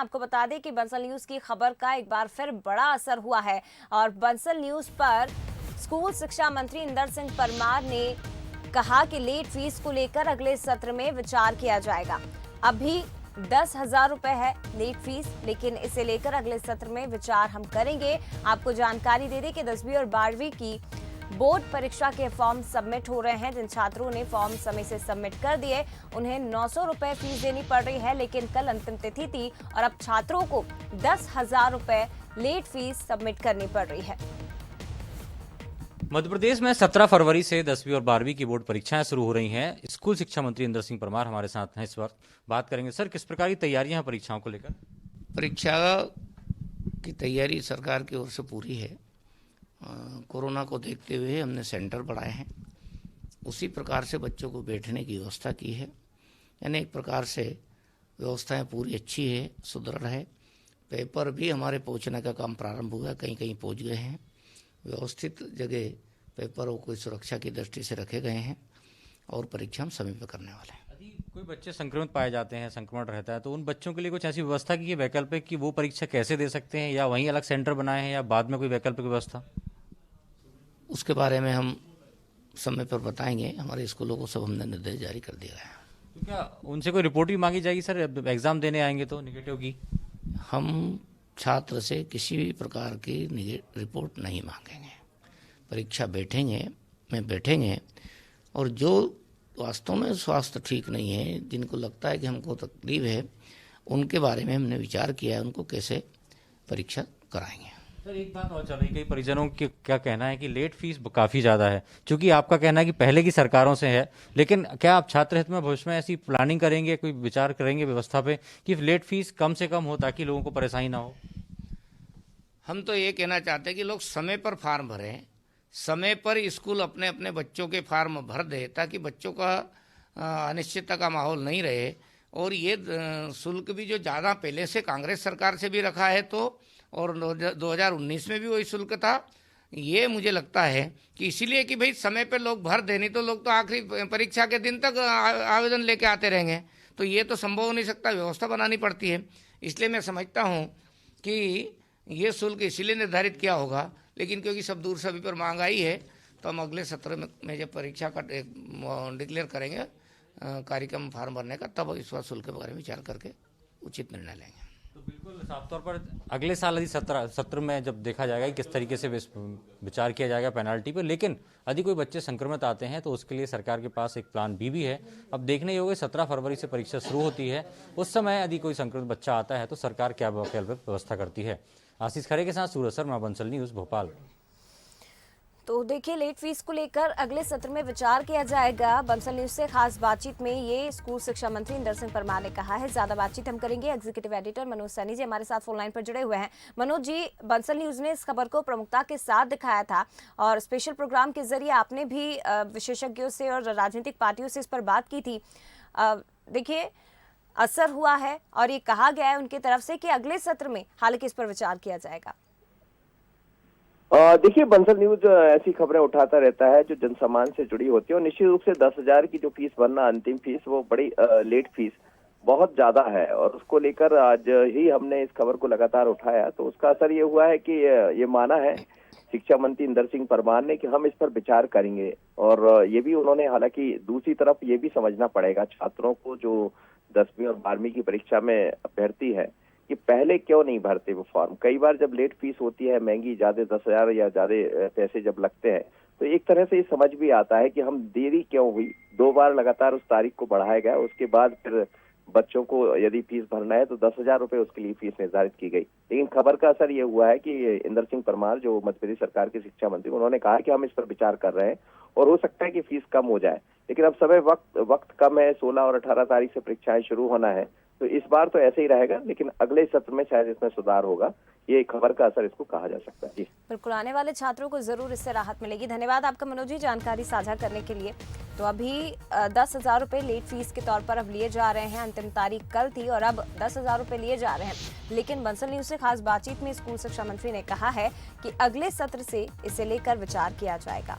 आपको बता दें कि बंसल न्यूज की खबर का एक बार फिर बड़ा असर हुआ है और बंसल न्यूज पर स्कूल शिक्षा मंत्री इंदर सिंह परमार ने कहा कि लेट फीस को लेकर अगले सत्र में विचार किया जाएगा। अभी 10,000 रुपए है लेट फीस, लेकिन इसे लेकर अगले सत्र में विचार हम करेंगे। आपको जानकारी दे दें कि 10वीं और 12वीं की बोर्ड परीक्षा के फॉर्म सबमिट हो रहे हैं। जिन छात्रों ने फॉर्म समय से सबमिट कर दिए उन्हें 900 रुपए फीस देनी पड़ रही है, लेकिन कल अंतिम तिथि थी और अब छात्रों को 10,000 रुपए लेट फीस सबमिट करनी पड़ रही है। मध्य प्रदेश में 17 फरवरी से 10वीं और 12वीं की बोर्ड परीक्षाएं शुरू हो रही हैं। स्कूल शिक्षा मंत्री इंदर सिंह परमार हमारे साथ हैं, इस वक्त बात करेंगे। सर, किस प्रकार की तैयारियां हैं परीक्षाओं को लेकर? परीक्षा की तैयारी सरकार की ओर से पूरी है। कोरोना को देखते हुए हमने सेंटर बढ़ाए हैं, उसी प्रकार से बच्चों को बैठने की व्यवस्था की है। यानी एक प्रकार से व्यवस्थाएं पूरी अच्छी है, सुदृढ़ है। पेपर भी हमारे पहुंचने का काम प्रारंभ हुआ है, कहीं कहीं पहुंच गए हैं। व्यवस्थित जगह पेपरों को सुरक्षा की दृष्टि से रखे गए हैं और परीक्षा हम समय पर करने वाले हैं। यदि कोई बच्चे संक्रमित पाए जाते हैं, संक्रमण रहता है, तो उन बच्चों के लिए कुछ ऐसी व्यवस्था की है वैकल्पिक कि वो परीक्षा कैसे दे सकते हैं, या वहीं अलग सेंटर बनाए हैं, या बाद में कोई वैकल्पिक व्यवस्था? उसके बारे में हम समय पर बताएंगे। हमारे स्कूलों को सब हमने निर्देश जारी कर दिया है। तो क्या उनसे कोई रिपोर्ट भी मांगी जाएगी सर, एग्जाम देने आएंगे तो नेगेटिव की? हम छात्र से किसी भी प्रकार की रिपोर्ट नहीं मांगेंगे। परीक्षा बैठेंगे और जो वास्तव में स्वास्थ्य ठीक नहीं है, जिनको लगता है कि हमको तकलीफ है, उनके बारे में हमने विचार किया है उनको कैसे परीक्षा कराएंगे। सर, एक बात और चल रही, कई परिजनों के क्या कहना है कि लेट फीस काफ़ी ज़्यादा है, क्योंकि आपका कहना है कि पहले की सरकारों से है, लेकिन क्या आप छात्र हित में भविष्य में ऐसी प्लानिंग करेंगे, कोई विचार करेंगे व्यवस्था पे कि लेट फीस कम से कम हो ताकि लोगों को परेशानी ना हो? हम तो ये कहना चाहते हैं कि लोग समय पर फार्म भरें, समय पर स्कूल अपने अपने बच्चों के फार्म भर दे, ताकि बच्चों का अनिश्चितता का माहौल नहीं रहे। और ये शुल्क भी जो ज़्यादा पहले से कांग्रेस सरकार से भी रखा है, तो और 2019 में भी वही शुल्क था। ये मुझे लगता है कि इसीलिए कि भाई समय पे लोग भर देनी, तो लोग तो आखिरी परीक्षा के दिन तक आवेदन लेके आते रहेंगे, तो ये तो संभव हो नहीं सकता, व्यवस्था बनानी पड़ती है। इसलिए मैं समझता हूँ कि ये शुल्क इसीलिए निर्धारित किया होगा, लेकिन क्योंकि सब दूर सभी पर मांग आई है, तो हम अगले सत्र में जब परीक्षा का डिक्लेयर करेंगे कार्यक्रम फार्म भरने का, तब इस बार शुल्क के बारे में विचार करके उचित निर्णय लेंगे। तो बिल्कुल साफ तौर पर अगले साल यदि सत्र में जब देखा जाएगा कि किस तरीके से विचार किया जाएगा पेनाल्टी पर, लेकिन यदि कोई बच्चे संक्रमित आते हैं तो उसके लिए सरकार के पास एक प्लान बी भी है। अब देखने योग्य 17 फरवरी से परीक्षा शुरू होती है, उस समय यदि कोई संक्रमित बच्चा आता है तो सरकार क्या व्यवस्था करती है। आशीष खरे के साथ सूरज शर्मा, बंसल न्यूज, भोपाल। तो देखिए, लेट फीस को लेकर अगले सत्र में विचार किया जाएगा। बंसल न्यूज से खास बातचीत में ये स्कूल शिक्षा मंत्री इंदर सिंह परमार ने कहा है। ज्यादा बातचीत हम करेंगे। एग्जीक्यूटिव एडिटर मनोज सैनी जी हमारे साथ फोन लाइन पर जुड़े हुए हैं। मनोज जी, बंसल न्यूज ने इस खबर को प्रमुखता के साथ दिखाया था और स्पेशल प्रोग्राम के जरिए आपने भी विशेषज्ञों से और राजनीतिक पार्टियों से इस पर बात की थी। देखिए, असर हुआ है और ये कहा गया है उनकी तरफ से कि अगले सत्र में हालांकि इस पर विचार किया जाएगा। देखिए, बंसल न्यूज ऐसी खबरें उठाता रहता है जो जनसामान्य से जुड़ी होती है, और निश्चित रूप से 10,000 की जो फीस भरना, अंतिम फीस, वो बड़ी लेट फीस बहुत ज्यादा है, और उसको लेकर आज ही हमने इस खबर को लगातार उठाया। तो उसका असर ये हुआ है कि ये माना है शिक्षा मंत्री इंदर सिंह परमार ने कि हम इस पर विचार करेंगे। और ये भी उन्होंने, हालांकि दूसरी तरफ ये भी समझना पड़ेगा छात्रों को जो 10वीं और 12वीं की परीक्षा में अभ्यर्थी है कि पहले क्यों नहीं भरते वो फॉर्म। कई बार जब लेट फीस होती है, महंगी, ज्यादा 10,000 या ज्यादा पैसे जब लगते हैं, तो एक तरह से ये समझ भी आता है कि हम देरी क्यों हुई। 2 बार लगातार उस तारीख को बढ़ाया गया, उसके बाद फिर बच्चों को यदि फीस भरना है तो 10,000 रुपए उसके लिए फीस निर्धारित की गई। लेकिन खबर का असर ये हुआ है कि इंदर सिंह परमार, जो मध्य प्रदेश सरकार के शिक्षा मंत्री, उन्होंने कहा कि हम इस पर विचार कर रहे हैं और हो सकता है कि फीस कम हो जाए। लेकिन अब समय वक्त कम है, 16 और 18 तारीख से परीक्षाएं शुरू होना है, तो इस बार तो ऐसे ही रहेगा, लेकिन अगले सत्र में शायद इसमें सुधार होगा। ये खबर का असर इसको कहा जा सकता है। जी बिल्कुल, आने वाले छात्रों को जरूर इससे राहत मिलेगी। धन्यवाद आपका मनोज जी जानकारी साझा करने के लिए। तो अभी 10,000 रुपए लेट फीस के तौर पर अब लिए जा रहे हैं। अंतिम तारीख कल थी और अब 10,000 रुपए लिए जा रहे हैं। लेकिन बंसल न्यूज से खास बातचीत में स्कूल शिक्षा मंत्री ने कहा है कि अगले सत्र से इसे लेकर विचार किया जाएगा।